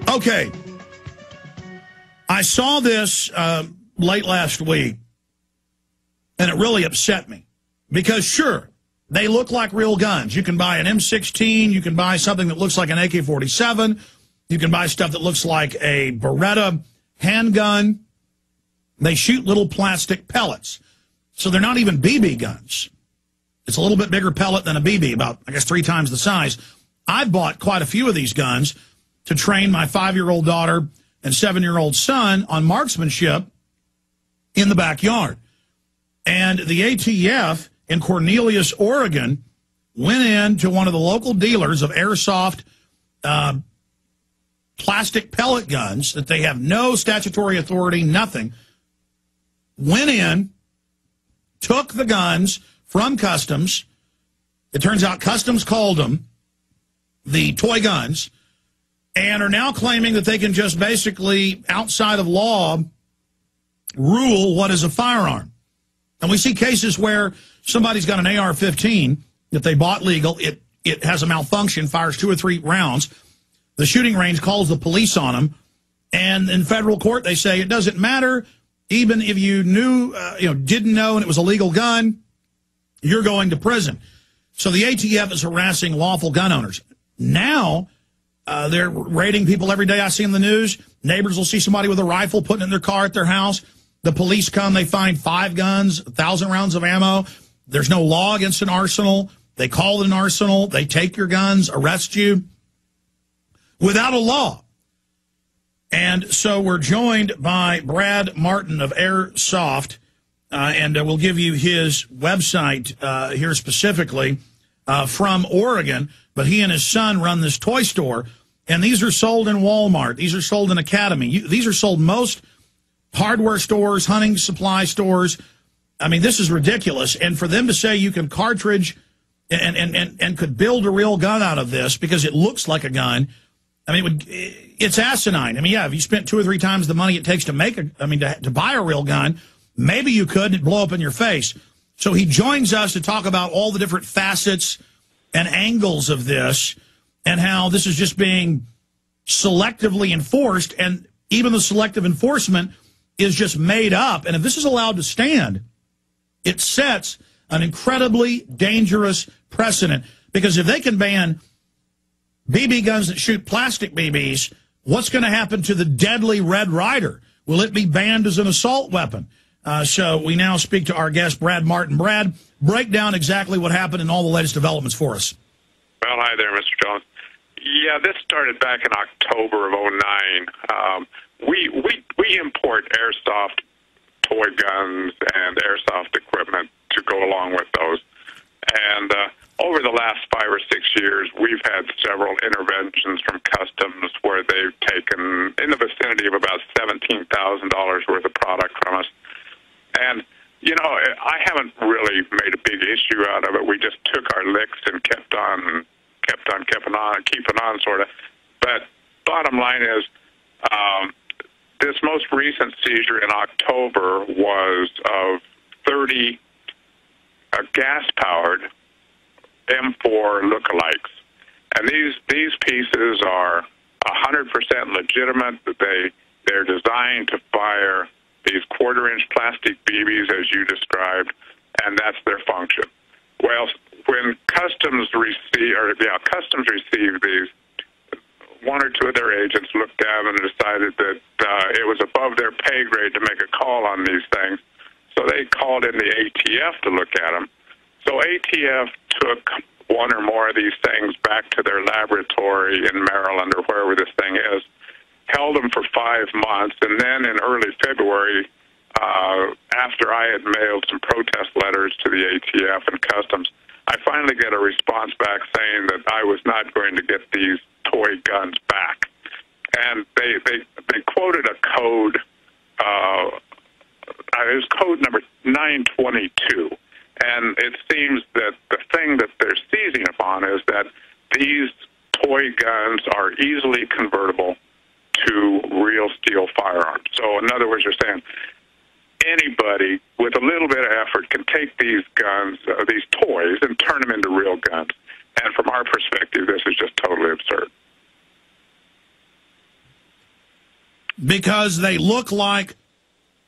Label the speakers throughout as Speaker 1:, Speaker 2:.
Speaker 1: Okay. I saw this late last week, and it really upset me. Because, sure, they look like real guns. You can buy an M16. You can buy something that looks like an AK-47. You can buy stuff that looks like a Beretta handgun. They shoot little plastic pellets. So they're not even BB guns. It's a little bit bigger pellet than a BB, about, I guess, 3 times the size. I've bought quite a few of these guns to train my 5-year-old daughter and 7-year-old son on marksmanship in the backyard. And the ATF in Cornelius, Oregon, went into one of the local dealers of Airsoft plastic pellet guns that they have no statutory authority, nothing, went in, took the guns from Customs. It turns out Customs called them the toy guns, and are now claiming that they can just basically, outside of law, rule what is a firearm. And we see cases where somebody's got an AR-15 that they bought legal. It has a malfunction, fires 2 or 3 rounds. The shooting range calls the police on them. And in federal court, they say it doesn't matter. Even if you knew, didn't know and it was a legal gun, you're going to prison. So the ATF is harassing lawful gun owners. Now, they're raiding people every day I see in the news. Neighbors will see somebody with a rifle putting it in their car at their house. The police come, they find 5 guns, 1,000 rounds of ammo. There's no law against an arsenal. They call it an arsenal. They take your guns, arrest you without a law. And so we're joined by Brad Martin of Airsoft, and we'll give you his website here specifically from Oregon. But he and his son run this toy store, and these are sold in Walmart. These are sold in Academy. These are sold most hardware stores, hunting supply stores. I mean, this is ridiculous. And for them to say you can cartridge and could build a real gun out of this because it looks like a gun, I mean, it's asinine. I mean, yeah, if you spent 2 or 3 times the money it takes to make to buy a real gun, maybe you could and it'd blow up in your face. So he joins us to talk about all the different facets and angles of this and how this is just being selectively enforced, and even the selective enforcement is just made up. And if this is allowed to stand, it sets an incredibly dangerous precedent, because if they can ban BB guns that shoot plastic BBs, what's going to happen to the deadly Red Ryder? Will it be banned as an assault weapon? So we now speak to our guest, Brad Martin. Brad, break down exactly what happened and all the latest developments for us.
Speaker 2: Well, hi there, Mr. Jones. Yeah, this started back in October of '09. We import airsoft toy guns and airsoft equipment to go along with those. And over the last 5 or 6 years, we've had several interventions from Customs where they've taken in the vicinity of about $17,000 worth of product from us. And, I haven't really made a big issue out of it. We just took our licks and kept on, keeping on, sort of. But bottom line is, this most recent seizure in October was of 30 gas-powered M4 lookalikes. And these pieces are 100% legitimate. They're designed to fire these quarter-inch plastic BBs, as you described, and that's their function. Well, when Customs received these, 1 or 2 of their agents looked at them and decided that it was above their pay grade to make a call on these things. So they called in the ATF to look at them. So ATF took 1 or more of these things back to their laboratory in Maryland or wherever this thing is, held them for 5 months, and then in early February, after I had mailed some protest letters to the ATF and Customs, I finally get a response back saying that I was not going to get these toy guns back. And they quoted a code, it was code number 922. And it seems that the thing that they're seizing upon is that these toy guns are easily convertible to real steel firearms. So in other words, you're saying anybody with a little bit of effort can take these guns, these toys, and turn them into real guns. And from our perspective, this is just totally absurd.
Speaker 1: because they look like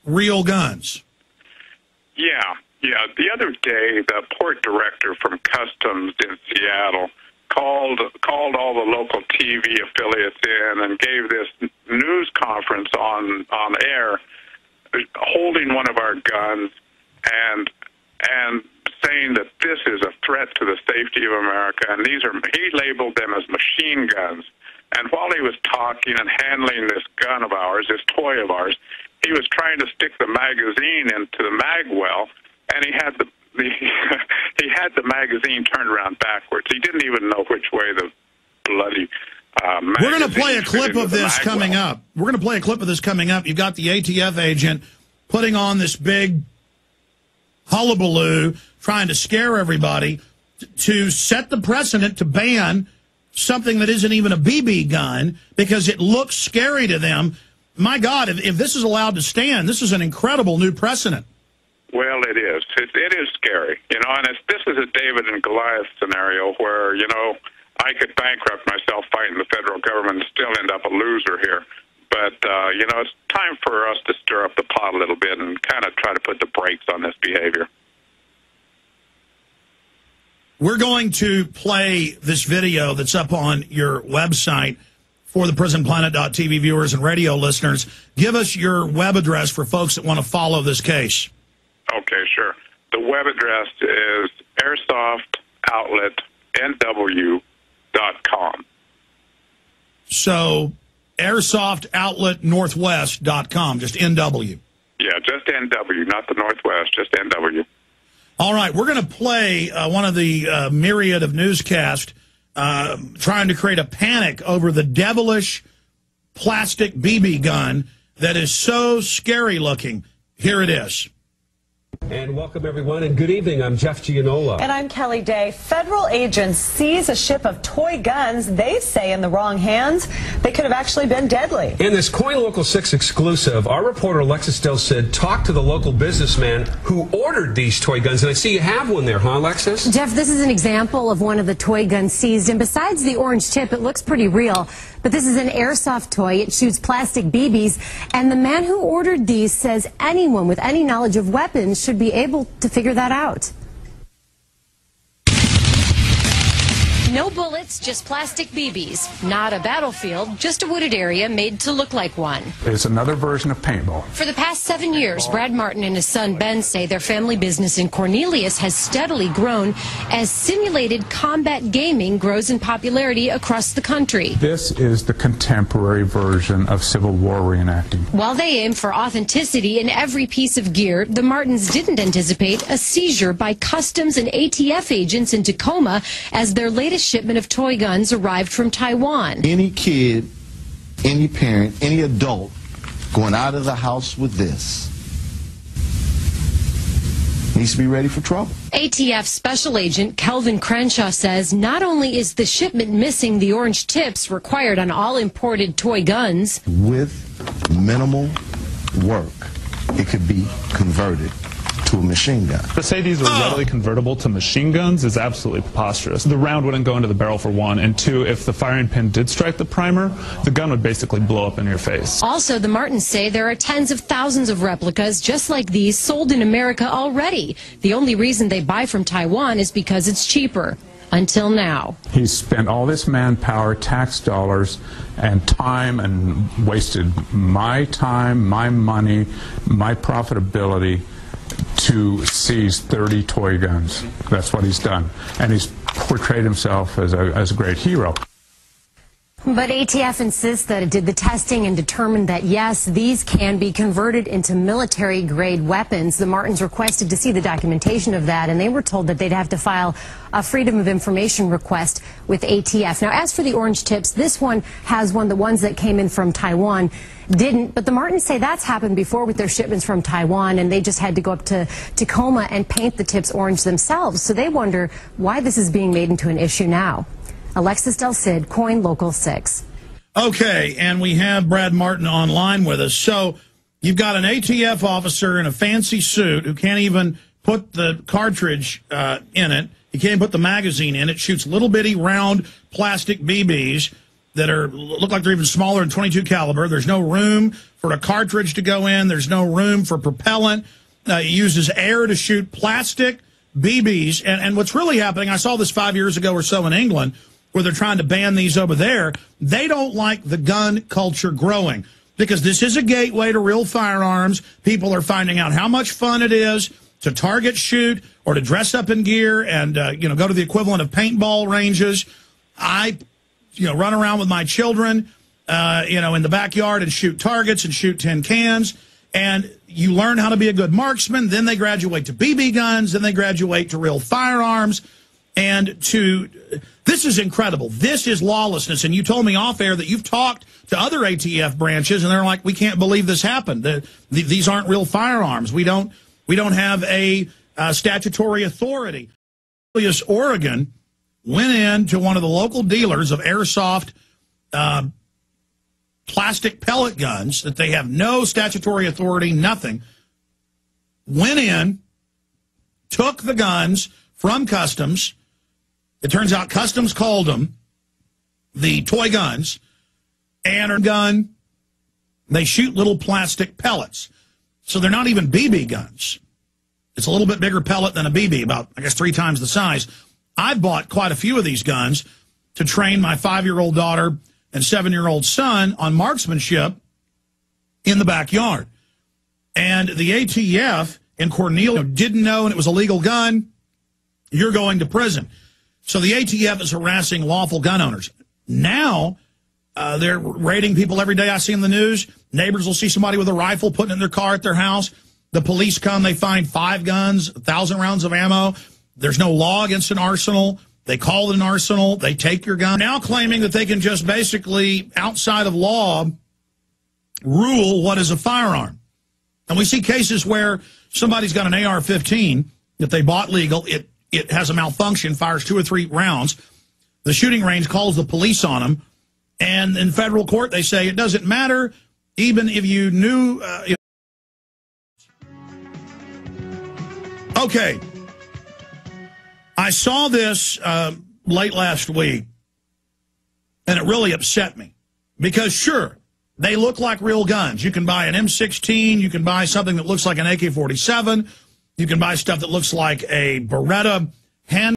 Speaker 1: real guns.
Speaker 2: Yeah. The other day, the port director from Customs in Seattle called all the local TV affiliates in and gave this news conference on air, holding one of our guns and saying that this is a threat to the safety of America, and he labeled them as machine guns. And while he was talking and handling this gun of ours, this toy of ours, he was trying to stick the magazine into the mag well, and he had the magazine turned around backwards. He didn't even know which way the bloody magazine.
Speaker 1: We're going to play a clip of this coming up. We're going to play a clip of this coming up. You've got the ATF agent putting on this big hullabaloo, trying to scare everybody to set the precedent to ban something that isn't even a BB gun because it looks scary to them. My God, if this is allowed to stand, this is an incredible new precedent.
Speaker 2: Well, it is. It is scary, and this is a David and Goliath scenario where, I could bankrupt myself fighting the federal government and still end up a loser here. But, it's time for us to stir up the pot a little bit and kind of try to put the brakes on this behavior.
Speaker 1: We're going to play this video that's up on your website for the PrisonPlanet.tv viewers and radio listeners. Give us your web address for folks that want to follow this case.
Speaker 2: Okay, sure. The web address is airsoftoutletnw.com.
Speaker 1: So, airsoftoutletnorthwest.com, just NW.
Speaker 2: Yeah, just NW, not the Northwest, just NW.
Speaker 1: All right, we're going to play one of the myriad of newscasts trying to create a panic over the devilish plastic BB gun that is so scary looking. Here it is.
Speaker 3: And welcome, everyone, and good evening. I'm Jeff Gianola.
Speaker 4: And I'm Kelly Day. Federal agents seize a ship of toy guns they say in the wrong hands. They could have actually been deadly.
Speaker 3: In this Coin Local 6 exclusive, our reporter Alexis Del Cid talked to the local businessman who ordered these toy guns. And I see you have one there, huh, Alexis?
Speaker 5: Jeff, this is an example of one of the toy guns seized. And besides the orange tip, it looks pretty real. But this is an airsoft toy. It shoots plastic BBs. And the man who ordered these says anyone with any knowledge of weapons should be able to figure that out.
Speaker 6: No bullets, just plastic BBs. Not a battlefield, just a wooded area made to look like one.
Speaker 7: It's another version of paintball.
Speaker 6: For the past 7 years, Brad Martin and his son Ben say their family business in Cornelius has steadily grown as simulated combat gaming grows in popularity across the country.
Speaker 7: This is the contemporary version of Civil War reenacting.
Speaker 6: While they aim for authenticity in every piece of gear, the Martins didn't anticipate a seizure by Customs and ATF agents in Tacoma as their latest shipment of toy guns arrived from Taiwan.
Speaker 8: Any kid, any parent, any adult going out of the house with this needs to be ready for trouble.
Speaker 6: ATF Special Agent Kelvin Crenshaw says not only is the shipment missing the orange tips required on all imported toy guns,
Speaker 8: with minimal work, it could be converted to a machine gun.
Speaker 9: To say these were readily convertible to machine guns is absolutely preposterous. The round wouldn't go into the barrel for one, and two, if the firing pin did strike the primer, the gun would basically blow up in your face.
Speaker 6: Also, the Martins say there are tens of thousands of replicas just like these sold in America already. The only reason they buy from Taiwan is because it's cheaper. Until now.
Speaker 7: He's spent all this manpower, tax dollars, and time, and wasted my time, my money, my profitability to seize 30 toy guns. That's what he's done. And he's portrayed himself as a great hero.
Speaker 5: But ATF insists that it did the testing and determined that, yes, these can be converted into military-grade weapons. The Martins requested to see the documentation of that, and they were told that they'd have to file a Freedom of Information request with ATF. Now, as for the orange tips, this one has one. The ones that came in from Taiwan didn't, but the Martins say that's happened before with their shipments from Taiwan, and they just had to go up to Tacoma and paint the tips orange themselves. So they wonder why this is being made into an issue now. Alexis Del Cid, Coin Local 6.
Speaker 1: Okay, and we have Brad Martin online with us. So you've got an ATF officer in a fancy suit who can't even put the cartridge in it. He can't put the magazine in it. Shoots little bitty round plastic BBs. that look like they're even smaller than 22 caliber. There's no room for a cartridge to go in. There's no room for propellant. It uses air to shoot plastic BBs. And what's really happening, I saw this 5 years ago or so in England, where they're trying to ban these over there. They don't like the gun culture growing because this is a gateway to real firearms. People are finding out how much fun it is to target shoot or to dress up in gear and go to the equivalent of paintball ranges. I run around with my children in the backyard and shoot targets and shoot tin cans. And you learn how to be a good marksman. Then they graduate to BB guns. Then they graduate to real firearms. And this is incredible. This is lawlessness. And you told me off air that you've talked to other ATF branches, and they're like, we can't believe this happened. These aren't real firearms. We don't have a statutory authority. Oregon went in to one of the local dealers of Airsoft plastic pellet guns that they have no statutory authority, nothing. Went in, took the guns from Customs. It turns out Customs called them the toy guns, and a gun, they shoot little plastic pellets. So they're not even BB guns. It's a little bit bigger pellet than a BB, about, I guess, 3 times the size. I've bought quite a few of these guns to train my 5-year-old daughter and 7-year-old son on marksmanship in the backyard. And the ATF in Cornelia didn't know, and it was a legal gun. You're going to prison. So the ATF is harassing lawful gun owners. Now, they're raiding people every day I see in the news. Neighbors will see somebody with a rifle putting it in their car at their house. The police come, they find 5 guns, 1,000 rounds of ammo. There's no law against an arsenal. They call it an arsenal. They take your gun. Now claiming that they can just basically, outside of law, rule what is a firearm. And we see cases where somebody's got an AR-15 that they bought legal. It has a malfunction, fires 2 or 3 rounds. The shooting range calls the police on them. And in federal court, they say it doesn't matter, even if you knew. Okay. I saw this late last week, and it really upset me. Because, sure, they look like real guns. You can buy an M16. You can buy something that looks like an AK-47. You can buy stuff that looks like a Beretta hand